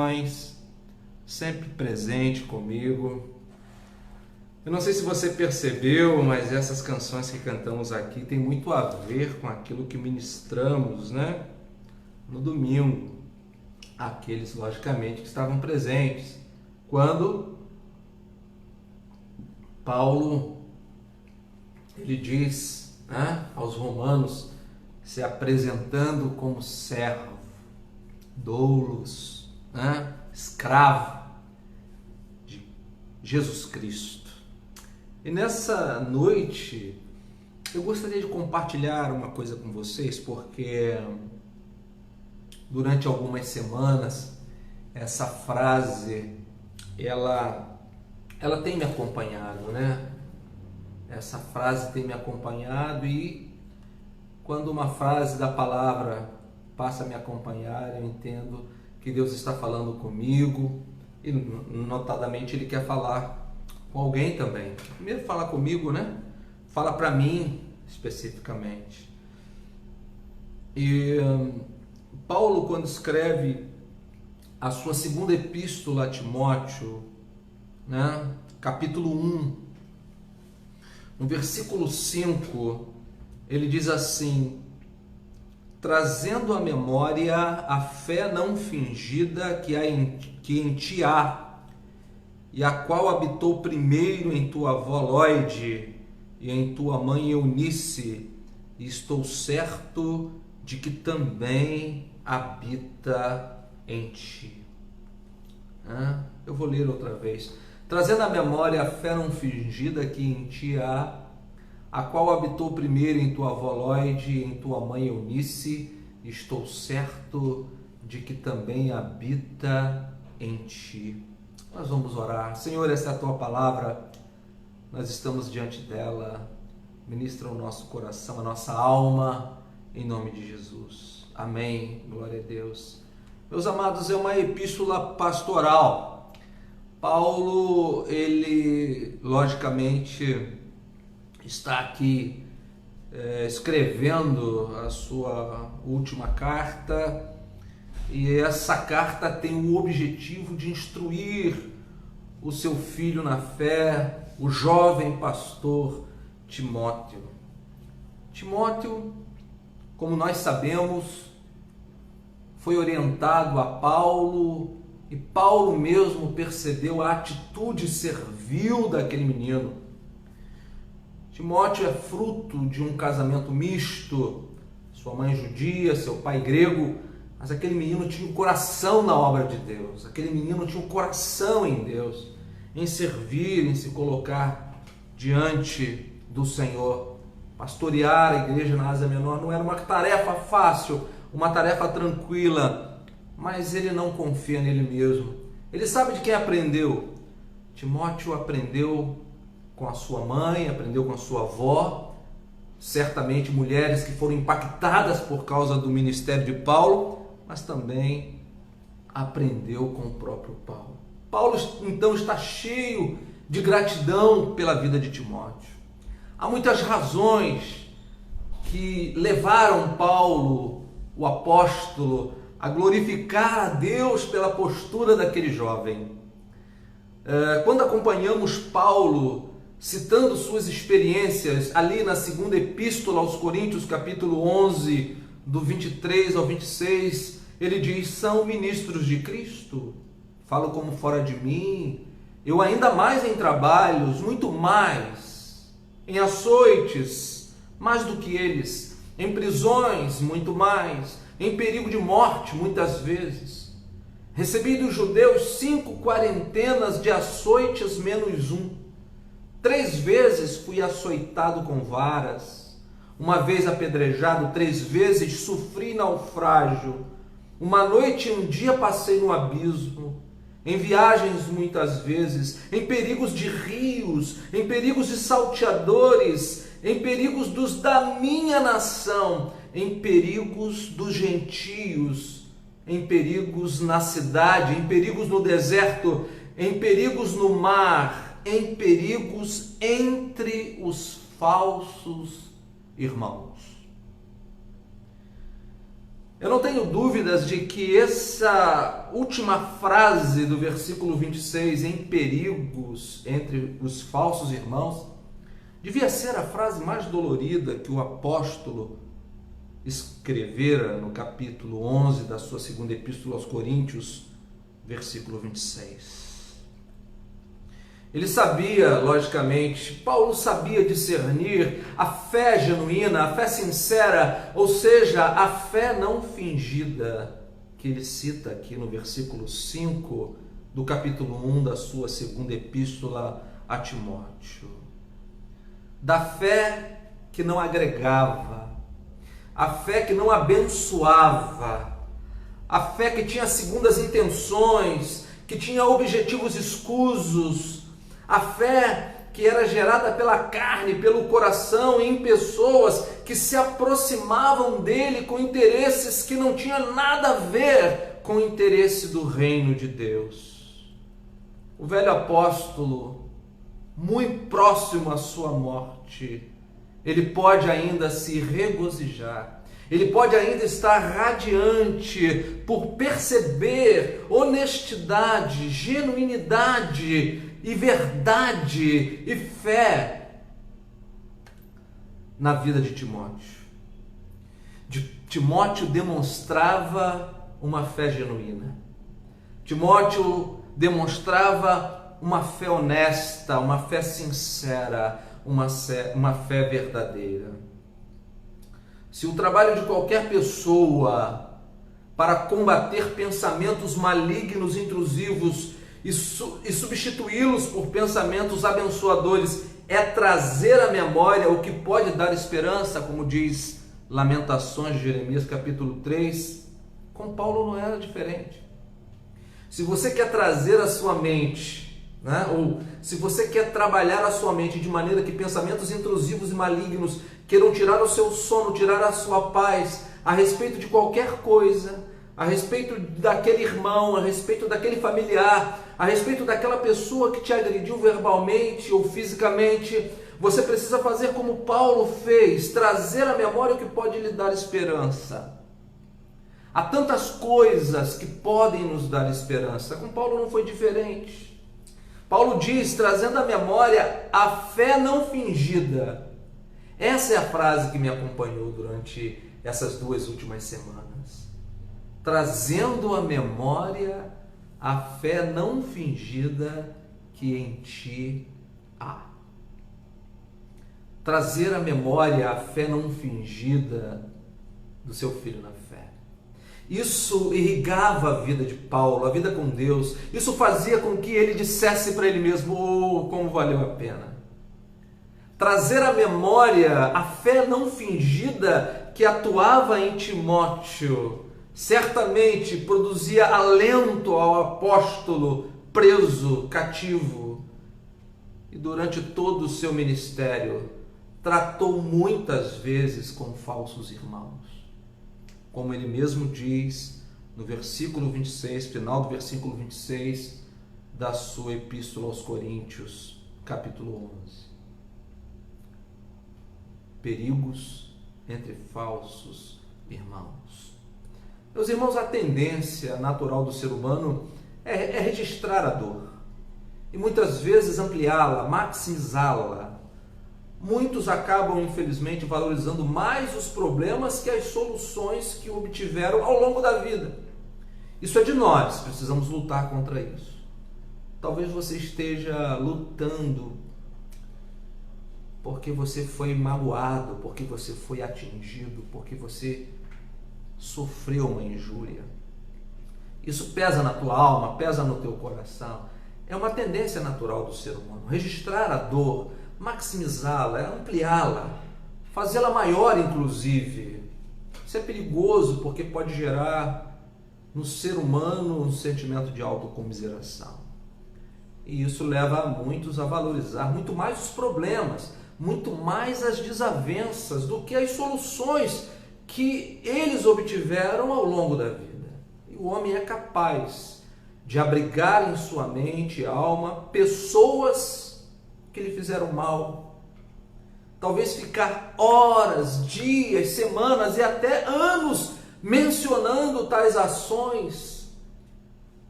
canções sempre presente comigo. Eu não sei se você percebeu, mas essas canções que cantamos aqui têm muito a ver com aquilo que ministramos, né? No domingo. Aqueles, logicamente, que estavam presentes. Quando Paulo, ele diz, né, aos romanos, se apresentando como servo, doulos, né, escravo de Jesus Cristo. E nessa noite, eu gostaria de compartilhar uma coisa com vocês, porque durante algumas semanas, essa frase, ela tem me acompanhado, né? Essa frase tem me acompanhado, e quando uma frase da palavra passa a me acompanhar, eu entendo que Deus está falando comigo, e notadamente Ele quer falar com alguém também. Primeiro fala comigo, né? Fala para mim especificamente. E Paulo, quando escreve a sua segunda epístola a Timóteo, né? Capítulo 1, no versículo 5, ele diz assim: trazendo à memória a fé não fingida que em ti há, e a qual habitou primeiro em tua avó Lóide e em tua mãe Eunice, e estou certo de que também habita em ti. Eu vou ler outra vez. Trazendo à memória a fé não fingida que em ti há, a qual habitou primeiro em tua avó Lóide e em tua mãe Eunice, estou certo de que também habita em ti. Nós vamos orar. Senhor, essa é a tua palavra, nós estamos diante dela, ministra o nosso coração, a nossa alma, em nome de Jesus. Amém. Glória a Deus. Meus amados, é uma epístola pastoral. Paulo, ele, logicamente, está aqui escrevendo a sua última carta, e essa carta tem o objetivo de instruir o seu filho na fé, o jovem pastor Timóteo. Timóteo, como nós sabemos, foi orientado a Paulo, e Paulo mesmo percebeu a atitude servil daquele menino. Timóteo é fruto de um casamento misto, sua mãe judia, seu pai grego, mas aquele menino tinha um coração na obra de Deus, aquele menino tinha um coração em Deus, em servir, em se colocar diante do Senhor. Pastorear a igreja na Ásia Menor não era uma tarefa fácil, uma tarefa tranquila, mas ele não confia nele mesmo. Ele sabe de quem aprendeu. Timóteo aprendeu com a sua mãe, aprendeu com a sua avó, certamente mulheres que foram impactadas por causa do ministério de Paulo, mas também aprendeu com o próprio Paulo. Paulo, então, está cheio de gratidão pela vida de Timóteo. Há muitas razões que levaram Paulo, o apóstolo, a glorificar a Deus pela postura daquele jovem. Quando acompanhamos Paulo citando suas experiências ali na segunda epístola aos Coríntios, capítulo 11, do 23 ao 26, ele diz: são ministros de Cristo, falo como fora de mim, eu ainda mais em trabalhos, muito mais, em açoites, mais do que eles, em prisões, muito mais, em perigo de morte, muitas vezes. Recebi dos judeus 5 quarentenas de açoites menos 1. 3 vezes fui açoitado com varas, uma vez apedrejado, 3 vezes sofri naufrágio, uma noite e um dia passei no abismo, em viagens muitas vezes, em perigos de rios, em perigos de salteadores, em perigos dos da minha nação, em perigos dos gentios, em perigos na cidade, em perigos no deserto, em perigos no mar, em perigos entre os falsos irmãos. Eu não tenho dúvidas de que essa última frase do versículo 26, em perigos entre os falsos irmãos, devia ser a frase mais dolorida que o apóstolo escrevera no capítulo 11 da sua segunda epístola aos Coríntios, versículo 26. Ele sabia, logicamente, Paulo sabia discernir a fé genuína, a fé sincera, ou seja, a fé não fingida, que ele cita aqui no versículo 5 do capítulo 1 da sua segunda epístola a Timóteo. Da fé que não agregava, a fé que não abençoava, a fé que tinha segundas intenções, que tinha objetivos escusos, a fé que era gerada pela carne, pelo coração, em pessoas que se aproximavam dele com interesses que não tinham nada a ver com o interesse do reino de Deus. O velho apóstolo, muito próximo à sua morte, ele pode ainda se regozijar, ele pode ainda estar radiante por perceber honestidade, genuinidade e verdade e fé na vida de Timóteo. Timóteo demonstrava uma fé genuína. Timóteo demonstrava uma fé honesta, uma fé sincera, uma fé verdadeira. Se o trabalho de qualquer pessoa para combater pensamentos malignos, intrusivos e substituí-los por pensamentos abençoadores é trazer à memória o que pode dar esperança, como diz Lamentações de Jeremias capítulo 3, com Paulo não era diferente. Se você quer trazer a sua mente, ou se você quer trabalhar a sua mente de maneira que pensamentos intrusivos e malignos queiram tirar o seu sono, tirar a sua paz a respeito de qualquer coisa, a respeito daquele irmão, a respeito daquele familiar, a respeito daquela pessoa que te agrediu verbalmente ou fisicamente, você precisa fazer como Paulo fez, trazer à memória o que pode lhe dar esperança. Há tantas coisas que podem nos dar esperança. Com Paulo não foi diferente. Paulo diz, trazendo à memória a fé não fingida. Essa é a frase que me acompanhou durante essas 2 últimas semanas. Trazendo à memória a fé não fingida que em ti há. Trazer à memória a fé não fingida do seu filho na fé. Isso irrigava a vida de Paulo, a vida com Deus. Isso fazia com que ele dissesse para ele mesmo, como valeu a pena. Trazer à memória a fé não fingida que atuava em Timóteo certamente produzia alento ao apóstolo preso, cativo. E durante todo o seu ministério, tratou muitas vezes com falsos irmãos. Como ele mesmo diz no versículo 26, final do versículo 26 da sua epístola aos Coríntios, capítulo 11. Perigos entre falsos irmãos. Meus irmãos, a tendência natural do ser humano é registrar a dor e muitas vezes ampliá-la, maximizá-la. Muitos acabam, infelizmente, valorizando mais os problemas que as soluções que obtiveram ao longo da vida. Isso é de nós, precisamos lutar contra isso. Talvez você esteja lutando porque você foi magoado, porque você foi atingido, porque você sofreu uma injúria. Isso pesa na tua alma, pesa no teu coração. É uma tendência natural do ser humano. Registrar a dor, maximizá-la, ampliá-la, fazê-la maior, inclusive. Isso é perigoso porque pode gerar no ser humano um sentimento de autocomiseração. E isso leva muitos a valorizar muito mais os problemas, muito mais as desavenças do que as soluções que eles obtiveram ao longo da vida. E o homem é capaz de abrigar em sua mente e alma pessoas que lhe fizeram mal. Talvez ficar horas, dias, semanas e até anos mencionando tais ações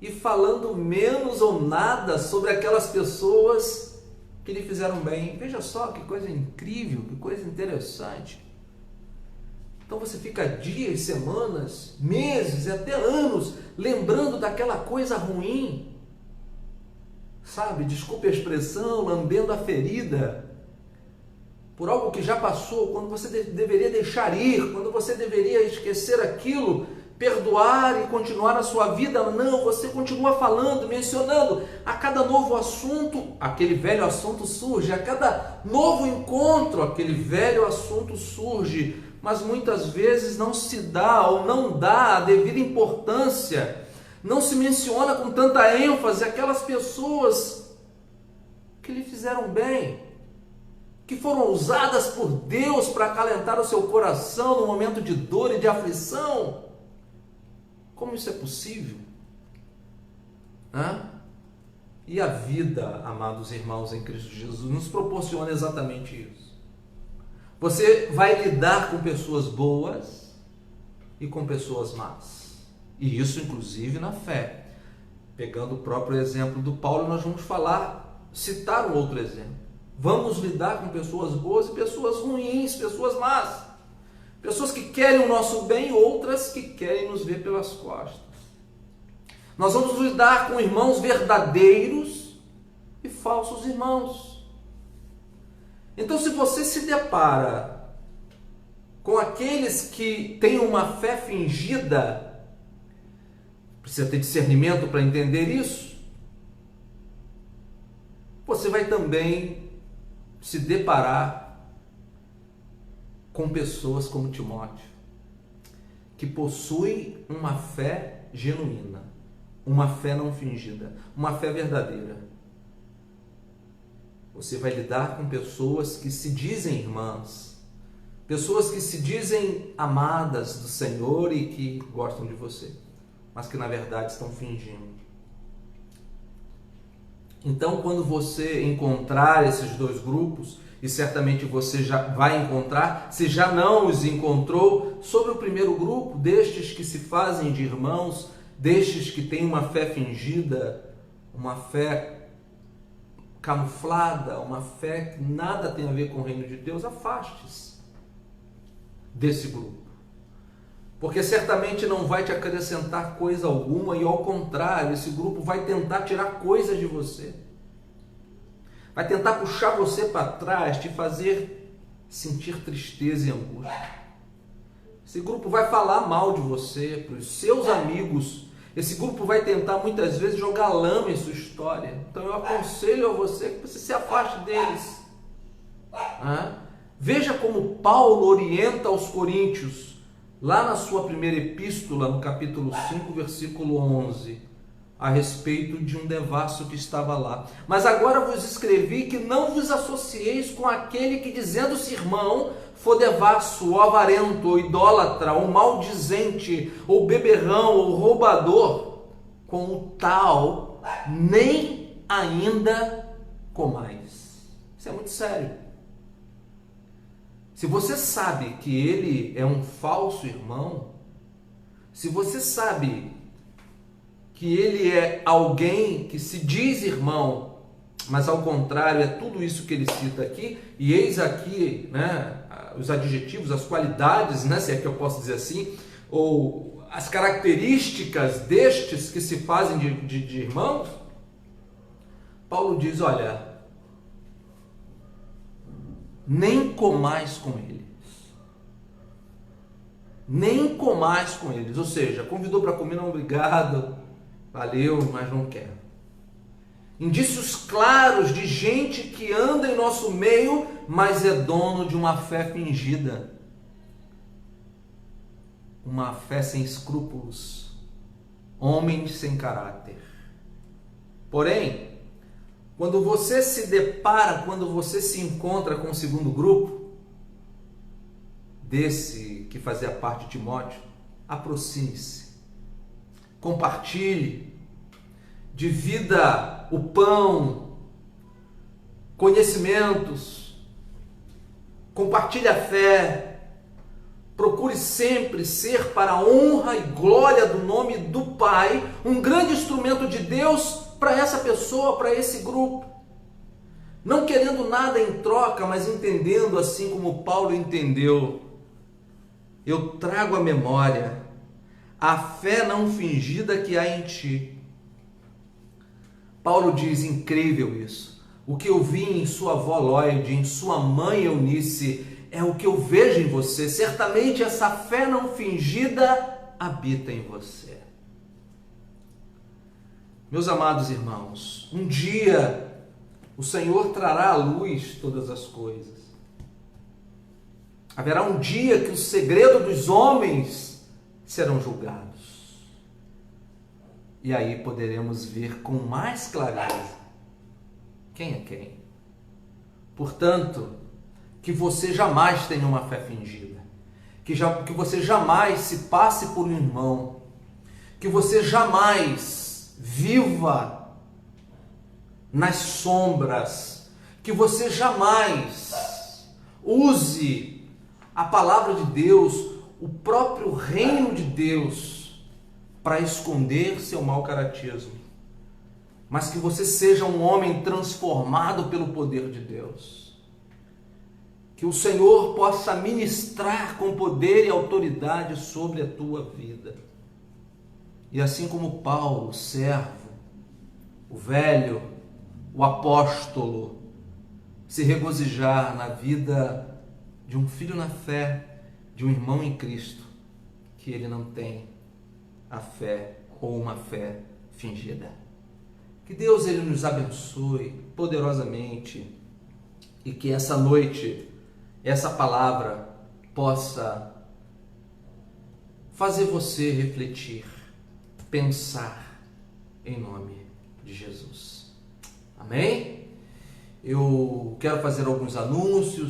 e falando menos ou nada sobre aquelas pessoas que lhe fizeram bem. Veja só que coisa incrível, que coisa interessante. Então você fica dias, semanas, meses e até anos lembrando daquela coisa ruim, sabe? Desculpe a expressão, lambendo a ferida por algo que já passou, quando você deveria deixar ir, quando você deveria esquecer aquilo, perdoar e continuar a sua vida. Não, você continua falando, mencionando. A cada novo assunto, aquele velho assunto surge. A cada novo encontro, aquele velho assunto surge. Mas muitas vezes não se dá ou não dá a devida importância. Não se menciona com tanta ênfase aquelas pessoas que lhe fizeram bem, que foram usadas por Deus para acalentar o seu coração no momento de dor e de aflição. Como isso é possível? E a vida, amados irmãos em Cristo Jesus, nos proporciona exatamente isso. Você vai lidar com pessoas boas e com pessoas más. E isso inclusive na fé. Pegando o próprio exemplo do Paulo, nós vamos citar um outro exemplo. Vamos lidar com pessoas boas e pessoas ruins, pessoas más. Pessoas que querem o nosso bem, outras que querem nos ver pelas costas. Nós vamos lidar com irmãos verdadeiros e falsos irmãos. Então, se você se depara com aqueles que têm uma fé fingida, precisa ter discernimento para entender isso, você vai também se deparar com pessoas como Timóteo, que possuem uma fé genuína, uma fé não fingida, uma fé verdadeira. Você vai lidar com pessoas que se dizem irmãs, pessoas que se dizem amadas do Senhor e que gostam de você, mas que na verdade estão fingindo. Então, quando você encontrar esses dois grupos, e certamente você já vai encontrar, se já não os encontrou, sobre o primeiro grupo, destes que se fazem de irmãos, destes que têm uma fé fingida, uma fé camuflada, uma fé que nada tem a ver com o reino de Deus, afaste-se desse grupo. Porque certamente não vai te acrescentar coisa alguma e, ao contrário, esse grupo vai tentar tirar coisas de você. Vai tentar puxar você para trás, te fazer sentir tristeza e angústia. Esse grupo vai falar mal de você para os seus amigos. Esse grupo vai tentar muitas vezes jogar lama em sua história. Então eu aconselho a você que você se afaste deles. Veja como Paulo orienta aos coríntios, lá na sua primeira epístola, no capítulo 5, versículo 11, a respeito de um devasso que estava lá. Mas agora vos escrevi que não vos associeis com aquele que, dizendo-se irmão, for devasso, ou avarento, ou idólatra, ou maldizente, ou beberrão, ou roubador, com o tal nem ainda comais. Isso é muito sério. Se você sabe que ele é um falso irmão, se você sabe que ele é alguém que se diz irmão, mas ao contrário é tudo isso que ele cita aqui, e eis aqui, os adjetivos, as qualidades, se é que eu posso dizer assim, ou as características destes que se fazem de irmãos, Paulo diz, olha, nem comais com eles. Nem comais com eles. Ou seja, convidou para comer, não, obrigado, valeu, mas não quero. Indícios claros de gente que anda em nosso meio, mas é dono de uma fé fingida. Uma fé sem escrúpulos. Homens sem caráter. Porém, quando você se depara, quando você se encontra com o segundo grupo, desse que fazia parte de Timóteo, aproxime-se, compartilhe, divida o pão, conhecimentos, compartilhe a fé, Procure sempre ser para a honra e glória do nome do Pai, um grande instrumento de Deus para essa pessoa, para esse grupo. Não querendo nada em troca, mas entendendo assim como Paulo entendeu. Eu trago à memória a fé não fingida que há em ti. Paulo diz, incrível isso. O que eu vi em sua avó Lloyd, em sua mãe Eunice, é o que eu vejo em você. Certamente essa fé não fingida habita em você. Meus amados irmãos, um dia o Senhor trará à luz todas as coisas. Haverá um dia que o segredo dos homens serão julgados. E aí poderemos ver com mais clareza quem é quem. Portanto, que você jamais tenha uma fé fingida. Que você jamais se passe por um irmão. Que você jamais viva nas sombras. Que você jamais use a palavra de Deus, o próprio reino de Deus, para esconder seu mau caratismo, mas que você seja um homem transformado pelo poder de Deus. Que o Senhor possa ministrar com poder e autoridade sobre a tua vida. E assim como Paulo, o servo, o velho, o apóstolo, se regozijar na vida de um filho na fé, de um irmão em Cristo, que ele não tem a fé ou uma fé fingida. Que Deus ele nos abençoe poderosamente e que essa noite, essa palavra possa fazer você refletir, pensar em nome de Jesus. Amém? Eu quero fazer alguns anúncios.